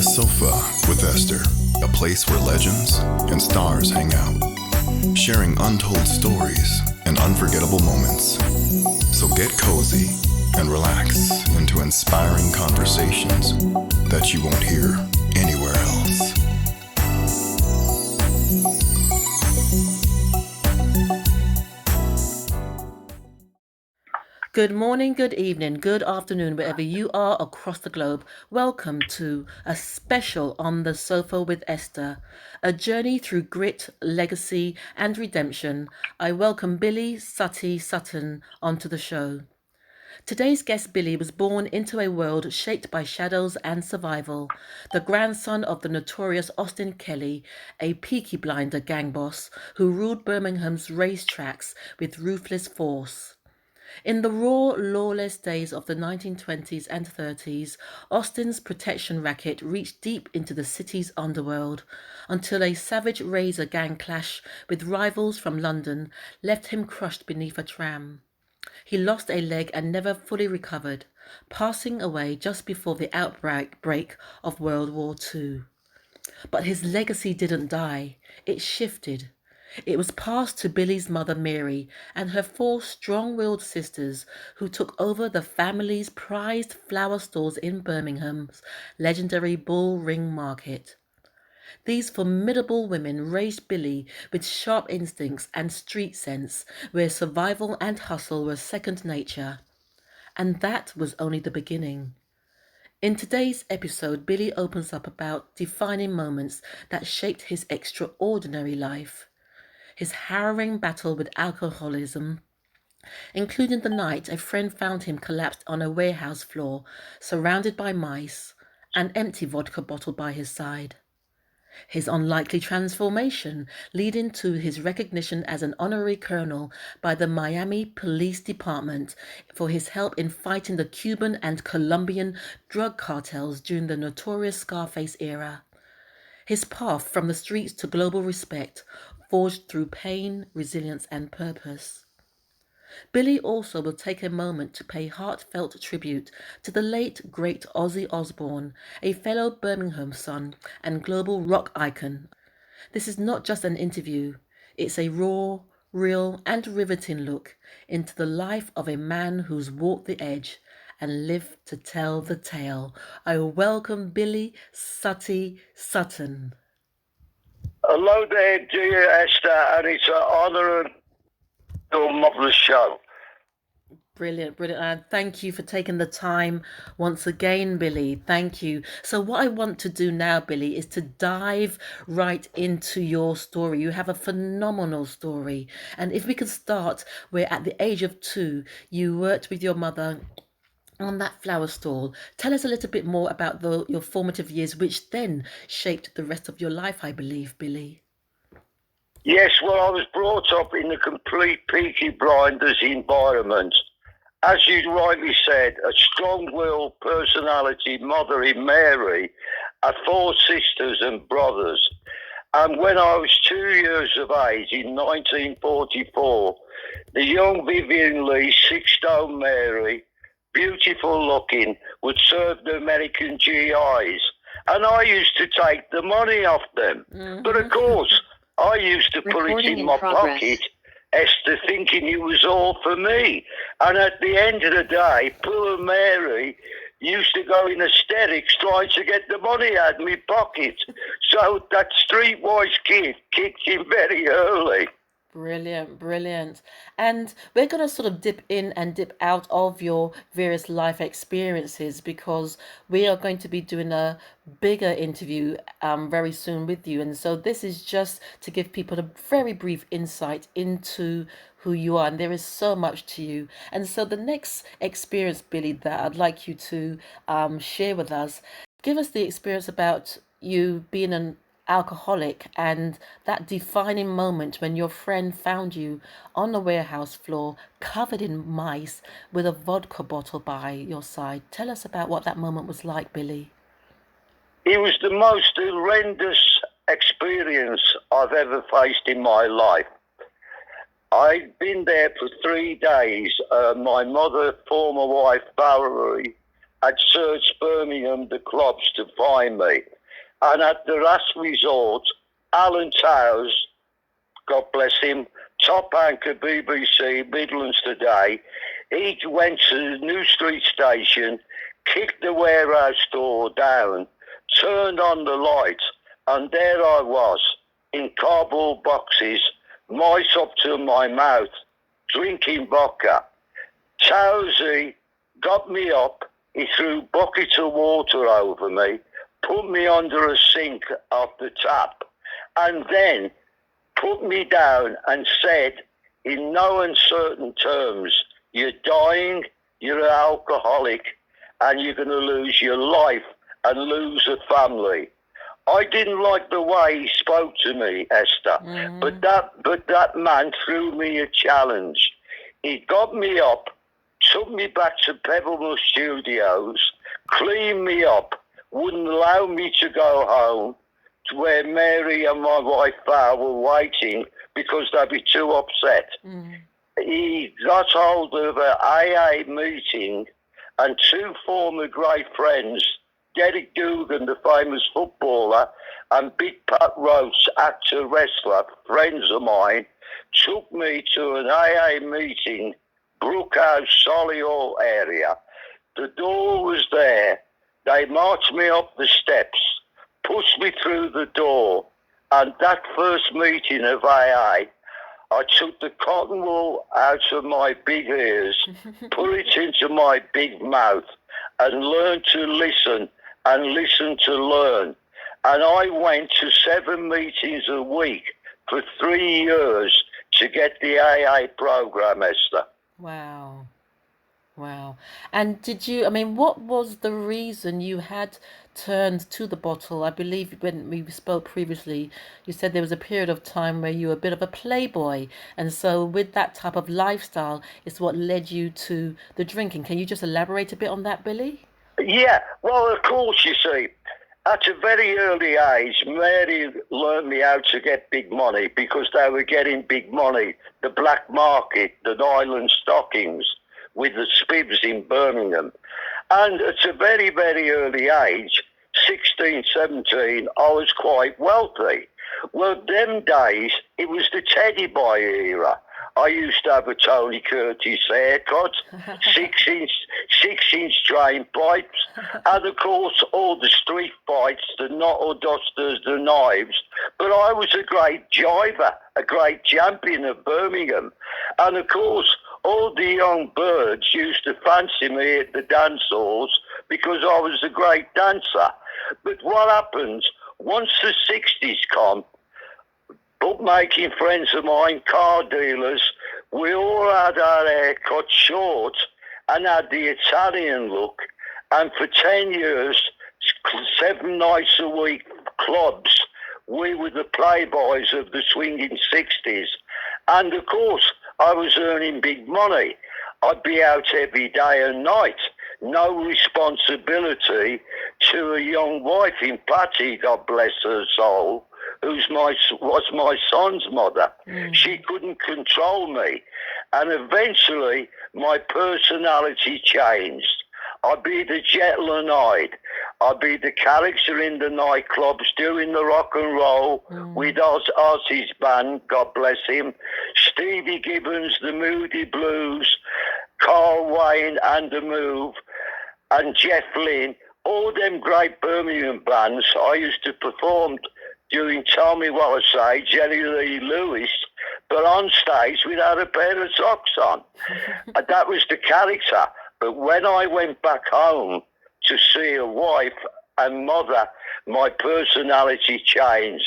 The Sofa with Esther, a place where legends and stars hang out, sharing untold stories and unforgettable moments. So get cozy and relax into inspiring conversations that you won't hear anywhere else. Good morning, good evening, good afternoon, wherever you are across the globe. Welcome to a special On the Sofa with Esther, a journey through grit, legacy, and redemption. I welcome Billy Sutton onto the show. Today's guest Billy was born into a world shaped by shadows and survival. The grandson of the notorious Austin Kelly, a Peaky Blinder gang boss who ruled Birmingham's racetracks with ruthless force. In the raw, lawless days of the 1920s and 30s, Austin's protection racket reached deep into the city's underworld until a savage razor gang clash with rivals from London left him crushed beneath a tram. He lost a leg and never fully recovered, passing away just before the outbreak of World War II. But his legacy didn't die, it shifted. It was passed to Billy's mother Mary and her four strong-willed sisters who took over the family's prized flower stores in Birmingham's legendary Bull Ring Market. These formidable women raised Billy with sharp instincts and street sense where survival and hustle were second nature. And that was only the beginning. In today's episode, Billy opens up about defining moments that shaped his extraordinary life. His harrowing battle with alcoholism, including the night a friend found him collapsed on a warehouse floor, surrounded by mice, an empty vodka bottle by his side. His unlikely transformation, leading to his recognition as an honorary colonel by the Miami Police Department for his help in fighting the Cuban and Colombian drug cartels during the notorious Scarface era. His path from the streets to global respect, forged through pain, resilience, and purpose. Billy also will take a moment to pay heartfelt tribute to the late, great Ozzy Osbourne, a fellow Birmingham son and global rock icon. This is not just an interview, it's a raw, real, and riveting look into the life of a man who's walked the edge and lived to tell the tale. I welcome Billy Sutton. Hello there, dear Esther, and it's an honour and your marvellous show. Brilliant, brilliant. And thank you for taking the time once again, Billy. Thank you. So what I want to do now, Billy, is to dive right into your story. You have a phenomenal story. And if we could start where at the age of 2, you worked with your mother on that flower stall. Tell us a little bit more about your formative years, which then shaped the rest of your life, I believe, Billy. Yes, well, I was brought up in a complete Peaky Blinders environment. As you rightly said, a strong-willed personality mother in Mary, had 4 sisters and brothers. And when I was 2 years of age, in 1944, the young Vivian Lee, 6-stone Mary, beautiful looking, would serve the American GIs. And I used to take the money off them. Mm-hmm. But of course, I used to put it in my pocket, Esther, thinking it was all for me. And at the end of the day, poor Mary used to go in hysterics trying to get the money out of my pocket. So that streetwise kid kicked in very early. Brilliant, brilliant. And we're going to sort of dip in and dip out of your various life experiences because we are going to be doing a bigger interview very soon with you. And so this is just to give people a very brief insight into who you are. And there is so much to you. And so the next experience, Billy, that I'd like you to share with us, give us the experience about you being an alcoholic and that defining moment when your friend found you on the warehouse floor covered in mice with a vodka bottle by your side. Tell us about what that moment was like, Billy. It was the most horrendous experience I've ever faced in my life. I'd been there for 3 days. My mother, former wife Valerie, had searched Birmingham, the clubs, to find me. And at the last resort, Alan Towers, God bless him, top anchor BBC, Midlands Today, he went to the New Street station, kicked the warehouse door down, turned on the light, and there I was, in cardboard boxes, mice up to my mouth, drinking vodka. Towsy got me up, he threw buckets of water over me, put me under a sink off the tap, and then put me down and said, in no uncertain terms, you're dying, you're an alcoholic, and you're going to lose your life and lose a family. I didn't like the way he spoke to me, Esther, but that man threw me a challenge. He got me up, took me back to Pebblemill Studios, cleaned me up, wouldn't allow me to go home, to where Mary and my wife Val were waiting because they'd be too upset. He got hold of an AA meeting, and two former great friends, Derek Dugan, the famous footballer, and Big Pat Roach, actor, wrestler, friends of mine, took me to an AA meeting, Brookhouse, Solihull area. The door was there. They marched me up the steps, pushed me through the door, and that first meeting of AA, I took the cotton wool out of my big ears, put it into my big mouth, and learned to listen and listen to learn. And I went to 7 meetings a week for 3 years to get the AA program, Esther. Wow. Wow. And what was the reason you had turned to the bottle? I believe when we spoke previously, you said there was a period of time where you were a bit of a playboy. And so with that type of lifestyle, it's what led you to the drinking. Can you just elaborate a bit on that, Billy? Yeah, well, of course, you see, at a very early age, Mary learned me how to get big money because they were getting big money, the black market, the nylon stockings, with the spibs in Birmingham. And at a very, very early age, 16, 17, I was quite wealthy. Well, them days, it was the teddy boy era. I used to have a Tony Curtis haircut, 6-inch drain pipes, and of course all the street fights, the knuckle dusters, the knives. But I was a great jiver, a great champion of Birmingham. And of course, all the young birds used to fancy me at the dance halls because I was a great dancer. But what happens, once the 60s come, bookmaking friends of mine, car dealers, we all had our hair cut short and had the Italian look. And for 10 years, 7 nights a week clubs, we were the playboys of the swinging 60s. And of course, I was earning big money. I'd be out every day and night. No responsibility to a young wife in Patty, God bless her soul, was my son's mother. She couldn't control me. And eventually, my personality changed. I'd be the Jetland-eyed. I'd be the character in the nightclubs doing the rock and roll with Ozzy's band, God bless him, Stevie Gibbons, the Moody Blues, Carl Wayne and the Move, and Jeff Lynne, all them great Birmingham bands. I used to perform doing Tell Me What I Say, Jerry Lee Lewis, but on stage without a pair of socks on. And that was the character. But when I went back home to see a wife and mother, my personality changed.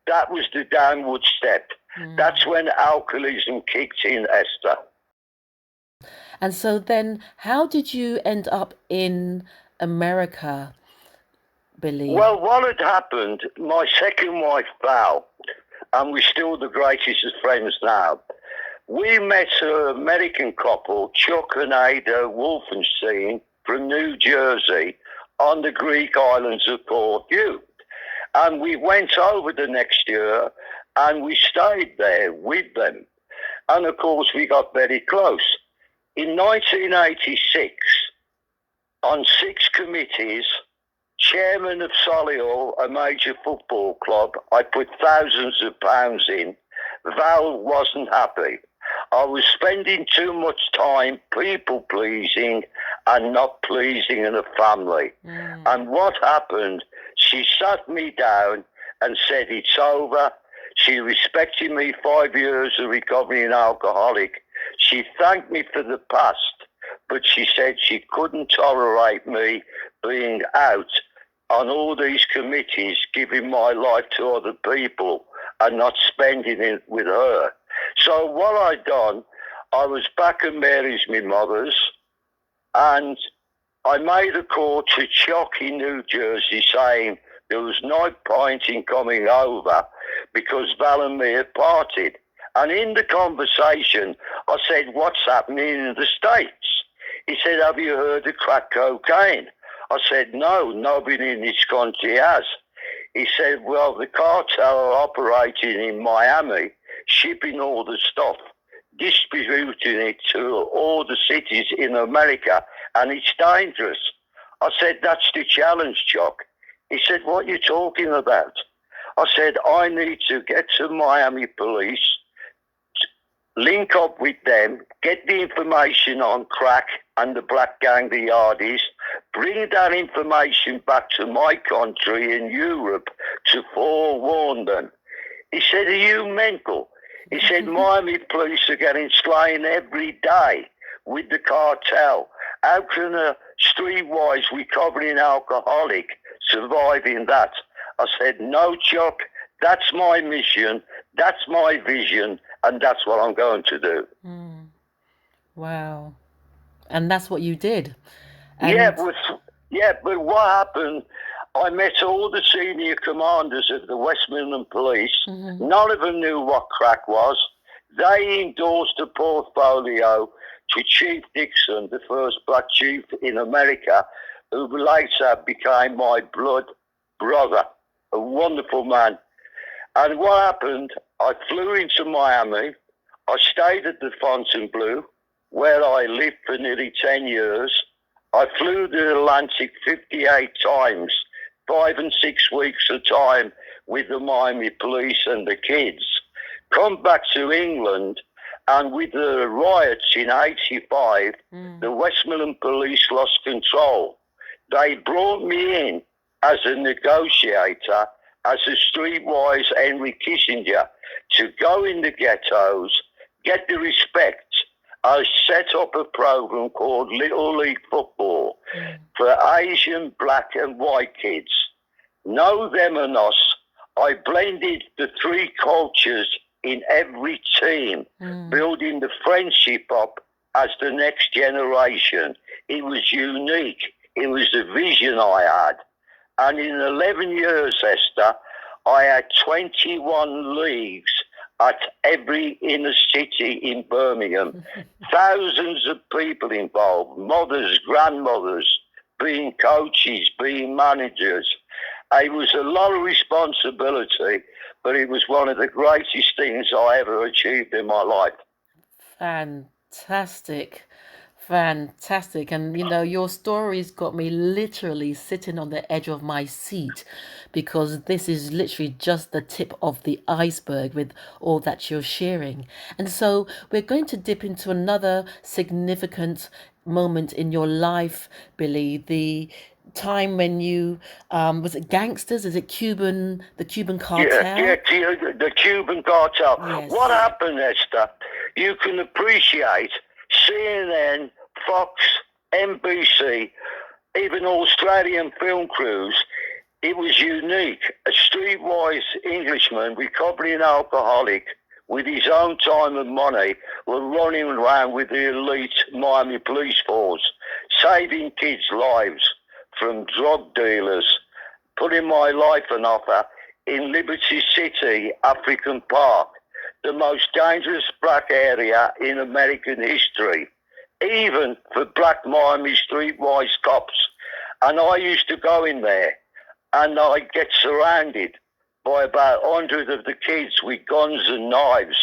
That was the downward step. That's when alcoholism kicked in, Esther. And so then, how did you end up in America, Billy? Well, what had happened, my second wife, Val, and we're still the greatest of friends now, we met an American couple, Chuck and Ada Wolfenstein, from New Jersey, on the Greek islands of Corfu. And we went over the next year, and we stayed there with them. And of course, we got very close. In 1986, on 6 committees, chairman of Solihull, a major football club. I put thousands of pounds in. Val wasn't happy. I was spending too much time people pleasing and not pleasing in a family. And what happened, she sat me down and said, it's over. She respected me 5 years of recovering alcoholic. She thanked me for the past, but she said she couldn't tolerate me being out on all these committees, giving my life to other people and not spending it with her. So what I'd done, I was back at Mary's, my mother's, and I made a call to Chalk in New Jersey saying there was no point in coming over because Val and me had parted. And in the conversation, I said, what's happening in the States? He said, have you heard of crack cocaine? I said, no, nobody in this country has. He said, well, the cartel are operating in Miami, shipping all the stuff, distributing it to all the cities in America, and it's dangerous. I said, that's the challenge, Chuck. He said, what are you talking about? I said, I need to get to Miami police, link up with them, get the information on crack and the black gang, the Yardies, bring that information back to my country in Europe to forewarn them. He said, are you mental? He said, Miami police are getting slain every day with the cartel. How can a streetwise recovering alcoholic survive in that? I said, no, Chuck, that's my mission, that's my vision, and that's what I'm going to do. Wow. And that's what you did. Yeah, but what happened, I met all the senior commanders of the West Midland Police. None of them knew what crack was. They endorsed a portfolio to Chief Dixon, the first black chief in America, who later became my blood brother, a wonderful man. And what happened, I flew into Miami. I stayed at the Fontainebleau, where I lived for nearly 10 years. I flew the Atlantic 58 times, 5 and 6 weeks at a time with the Miami police and the kids. Come back to England, and with the riots in 85, the Westmoreland police lost control. They brought me in as a negotiator, as a streetwise Henry Kissinger, to go in the ghettos, get the respect. I set up a program called Little League Football for Asian, black and white kids. Know them and us. I blended the 3 cultures in every team, building the friendship up as the next generation. It was unique. It was the vision I had. And in 11 years, Esther, I had 21 leagues at every inner city in Birmingham. Thousands of people involved, mothers, grandmothers, being coaches, being managers. It was a lot of responsibility, but it was one of the greatest things I ever achieved in my life. Fantastic. Fantastic. And your stories got me literally sitting on the edge of my seat, because this is literally just the tip of the iceberg with all that you're sharing. And so we're going to dip into another significant moment in your life, Billy, the time when you was it gangsters, is it the Cuban cartel? The Cuban cartel. Yes. What happened, Esther? You can appreciate CNN, Fox, NBC, even Australian film crews. It was unique. A streetwise Englishman, recovering alcoholic, with his own time and money, were running around with the elite Miami police force, saving kids' lives from drug dealers, putting my life on offer in Liberty City, African Park, the most dangerous black area in American history, even for black Miami streetwise cops. And I used to go in there, and I'd get surrounded by about 100 of the kids with guns and knives,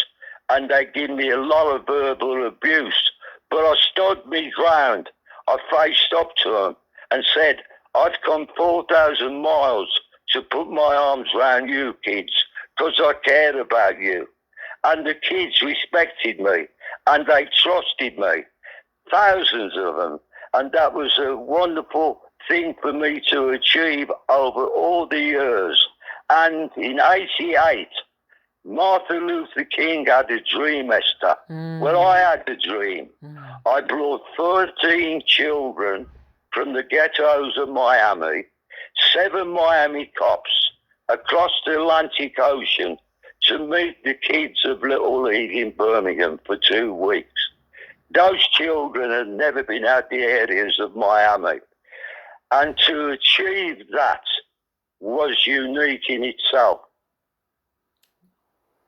and they give me a lot of verbal abuse. But I stood my ground. I faced up to them. and said, I've come 4,000 miles to put my arms around you kids because I care about you. And the kids respected me and they trusted me, thousands of them. And that was a wonderful thing for me to achieve over all the years. And in 88, Martin Luther King had a dream, Esther. Well, I had a dream. I brought 13 children from the ghettos of Miami, 7 Miami cops across the Atlantic Ocean to meet the kids of Little League in Birmingham for 2 weeks. Those children had never been out the areas of Miami. And to achieve that was unique in itself.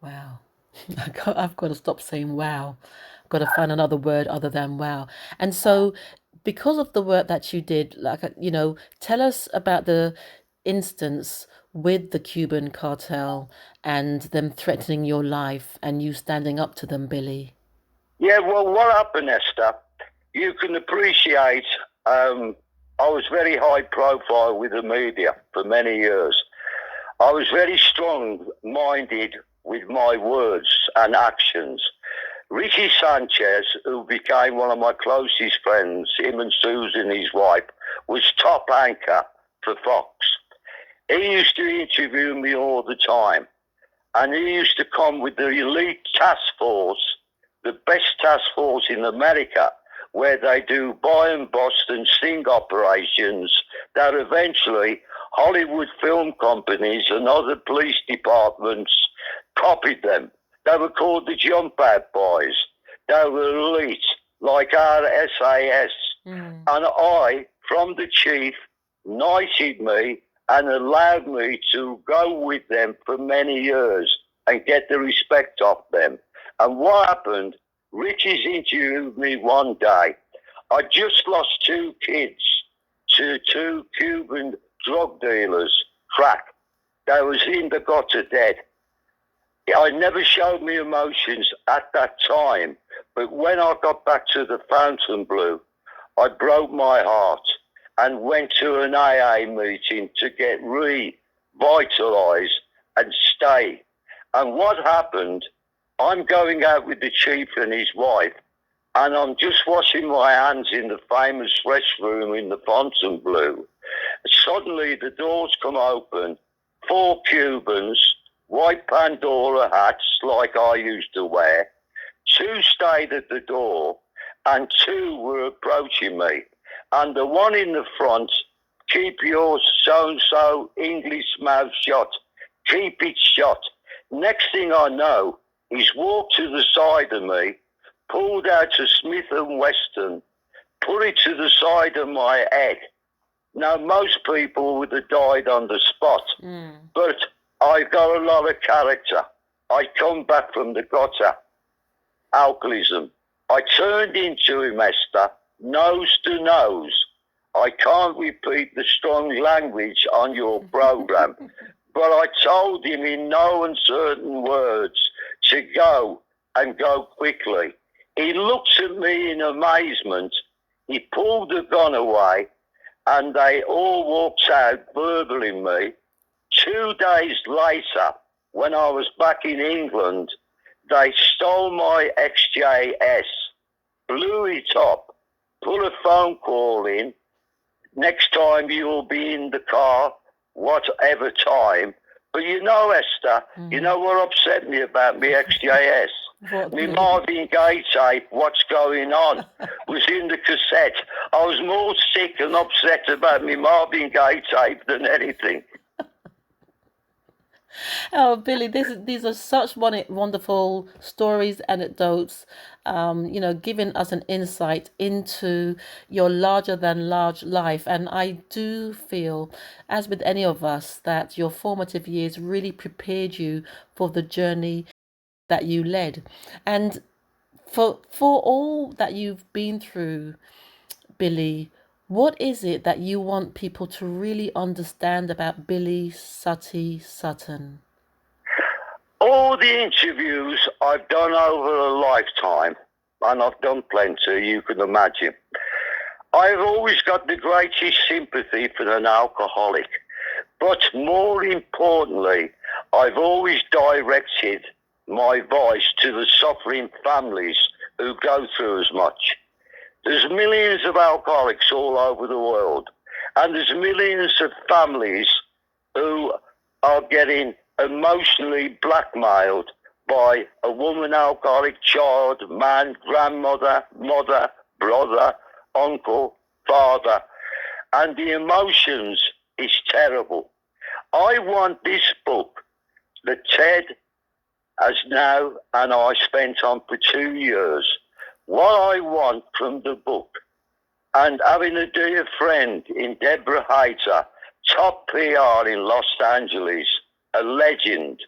Wow. I've got to stop saying wow. I've got to find another word other than wow. And so, because of the work that you did, tell us about the instance with the Cuban cartel and them threatening your life and you standing up to them, Billy. Yeah, well, what happened, Esther? You can appreciate I was very high profile with the media for many years. I was very strong-minded with my words and actions. Ricky Sanchez, who became one of my closest friends, him and Susan, his wife, was top anchor for Fox. He used to interview me all the time, and he used to come with the elite task force, the best task force in America, where they do buy and bust and sting operations that eventually Hollywood film companies and other police departments copied them. They were called the Jump Out Boys. They were elite, like our SAS. And I, from the chief, knighted me and allowed me to go with them for many years and get the respect of them. And what happened, Richie's interviewed me one day. I just lost 2 kids to 2 Cuban drug dealers, crack. They was in the gutter dead. I never showed me emotions at that time, but when I got back to the Fontainebleau, I broke my heart and went to an AA meeting to get revitalised and stay. And what happened, I'm going out with the chief and his wife, and I'm just washing my hands in the famous restroom in the Fontainebleau. Suddenly the doors come open, 4 Cubans, white Pandora hats like I used to wear. 2 stayed at the door and 2 were approaching me. And the one in the front, keep your so-and-so English mouth shut. Keep it shut. Next thing I know, he's walked to the side of me, pulled out a Smith & Wesson, put it to the side of my head. Now, most people would have died on the spot, but I got a lot of character. I come back from the gutter, alcoholism. I turned into him, Esther, nose to nose. I can't repeat the strong language on your program, but I told him in no uncertain words to go and go quickly. He looked at me in amazement. He pulled the gun away, and they all walked out verbally me. 2 days later, when I was back in England, they stole my XJS, blew it up, put a phone call in. Next time you'll be in the car, whatever time. But you know, Esther, you know what upset me about me XJS? Me Marvin Gaye tape, What's Going On, was in the cassette. I was more sick and upset about me Marvin Gaye tape than anything. Oh, Billy, these are such wonderful stories, anecdotes, giving us an insight into your larger than large life. And I do feel, as with any of us, that your formative years really prepared you for the journey that you led. And for all that you've been through, Billy, what is it that you want people to really understand about Billy Suttie Sutton? All the interviews I've done over a lifetime, and I've done plenty, you can imagine, I've always got the greatest sympathy for an alcoholic. But more importantly, I've always directed my voice to the suffering families who go through as much. There's millions of alcoholics all over the world, and there's millions of families who are getting emotionally blackmailed by a woman alcoholic, child, man, grandmother, mother, brother, uncle, father, and the emotions is terrible. I want this book that Ted has now and I spent on for 2 years. What I want from the book, and having a dear friend in Deborah Hayter, top PR in Los Angeles, a legend,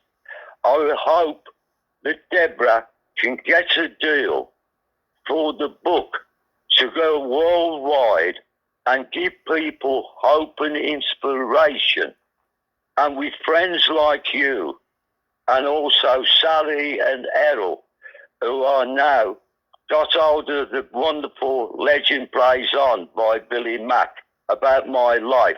I hope that Deborah can get a deal for the book to go worldwide and give people hope and inspiration. And with friends like you, and also Sally and Errol, who are now got hold of the wonderful Legend Plays On by Billy Mack about my life.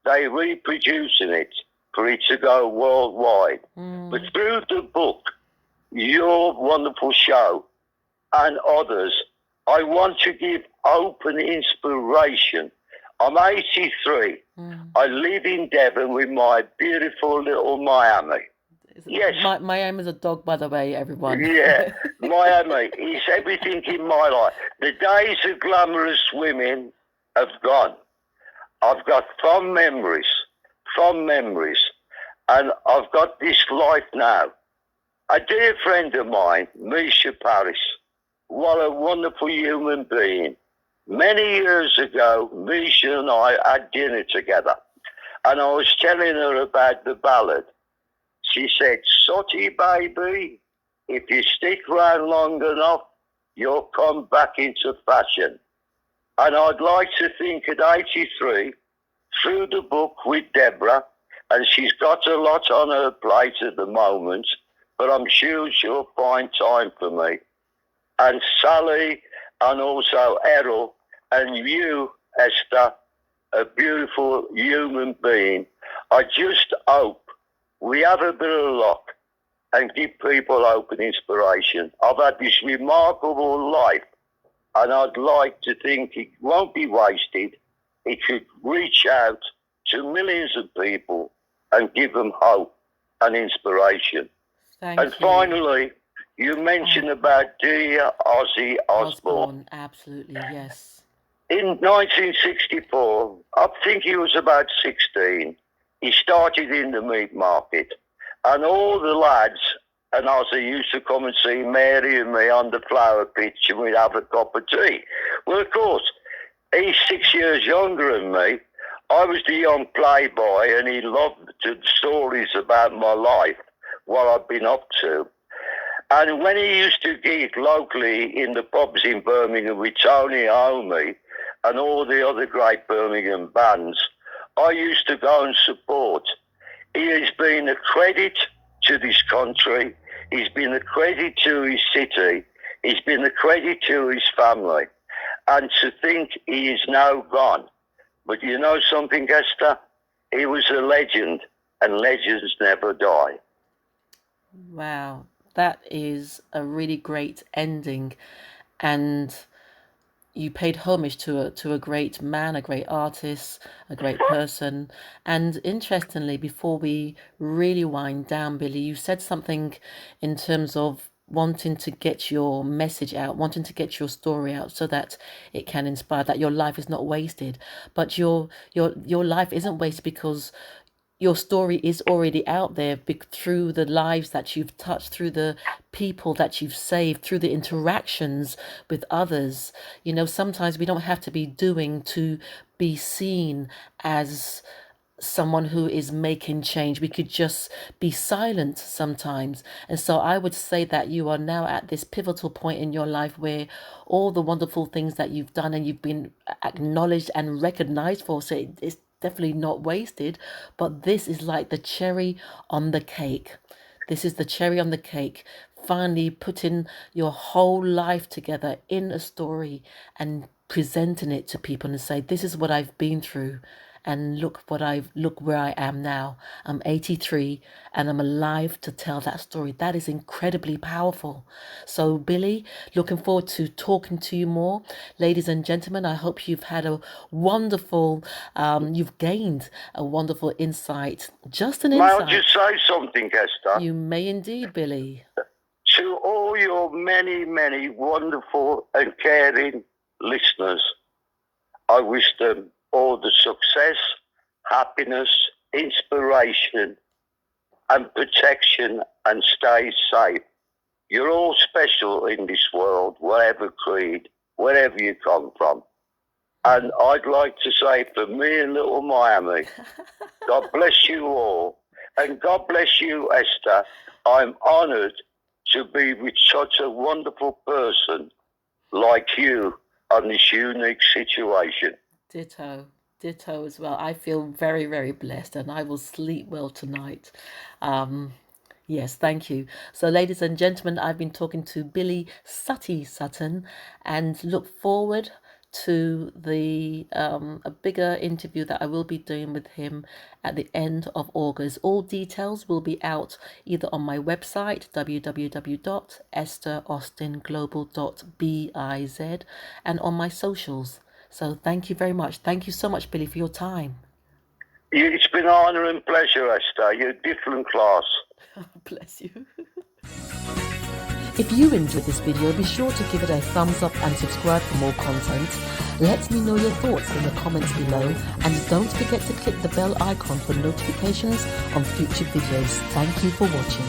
They reproducing it for it to go worldwide. But through the book, your wonderful show, and others, I want to give open inspiration. I'm 83. I live in Devon with my beautiful little Miami. Yes. Miami is a dog, by the way, everyone. Yeah, Miami is everything in my life. The days of glamorous women have gone. I've got fond memories, and I've got this life now. A dear friend of mine, Misha Paris, what a wonderful human being. Many years ago, Misha and I had dinner together, and I was telling her about the ballad. She said, Suttie, baby, if you stick around long enough, you'll come back into fashion. And I'd like to think at 83, through the book with Deborah, and she's got a lot on her plate at the moment, but I'm sure she'll find time for me. And Sally, and also Errol, and you, Esther, a beautiful human being. I just hope we have a bit of luck and give people hope and inspiration. I've had this remarkable life, and I'd like to think it won't be wasted. It could reach out to millions of people and give them hope and inspiration. Thank you. Finally, you mentioned about dear Ozzy Osbourne. Absolutely, yes. In 1964, I think he was about 16, he started in the meat market, and all the lads and Ozzy used to come and see Mary and me on the flower pitch, and we'd have a cup of tea. Well, of course, he's 6 years younger than me. I was the young playboy, and he loved the stories about my life, what I've been up to. And when he used to gig locally in the pubs in Birmingham with Tony Iommi and all the other great Birmingham bands, I used to go and support. He has been a credit to this country. He's been a credit to his city. He's been a credit to his family. And to think he is now gone. But you know something, Esther? He was a legend, and legends never die. Wow, that is a really great ending. And you paid homage to a great man, a great artist, a great person. And interestingly, before we really wind down, Billy, you said something in terms of wanting to get your message out, wanting to get your story out so that it can inspire, that your life is not wasted. But your life isn't wasted because your story is already out there through the lives that you've touched, through the people that you've saved, through the interactions with others. You know, sometimes we don't have to be doing to be seen as someone who is making change. We could just be silent sometimes. And so I would say that you are now at this pivotal point in your life where all the wonderful things that you've done and you've been acknowledged and recognized for, so it's definitely not wasted. But this is like the cherry on the cake. This is the cherry on the cake. Finally putting your whole life together in a story and presenting it to people and say, this is what I've been through. And look where I am now. I'm 83 and I'm alive to tell that story. That is incredibly powerful. So Billy, looking forward to talking to you more. Ladies and gentlemen, I hope you've had a wonderful, you've gained a wonderful insight. Just an May I insight. just say something, Esther? You may indeed, Billy. To all your many, many wonderful and caring listeners, I wish them all the success, happiness, inspiration, and protection, and stay safe. You're all special in this world, whatever creed, wherever you come from. And I'd like to say for me and little Miami, God bless you all. And God bless you, Esther. I'm honoured to be with such a wonderful person like you on this unique situation. Ditto as well. I feel very, very blessed and I will sleep well tonight. Yes, thank you. So, ladies and gentlemen, I've been talking to Billy Sutton and look forward to the a bigger interview that I will be doing with him at the end of August. All details will be out either on my website www.esteraustinglobal.biz and on my socials. So thank you very much. Thank you so much, Billy, for your time. It's been an honour and pleasure, Esther. You're a different class. Bless you. If you enjoyed this video, be sure to give it a thumbs up and subscribe for more content. Let me know your thoughts in the comments below, and don't forget to click the bell icon for notifications on future videos. Thank you for watching.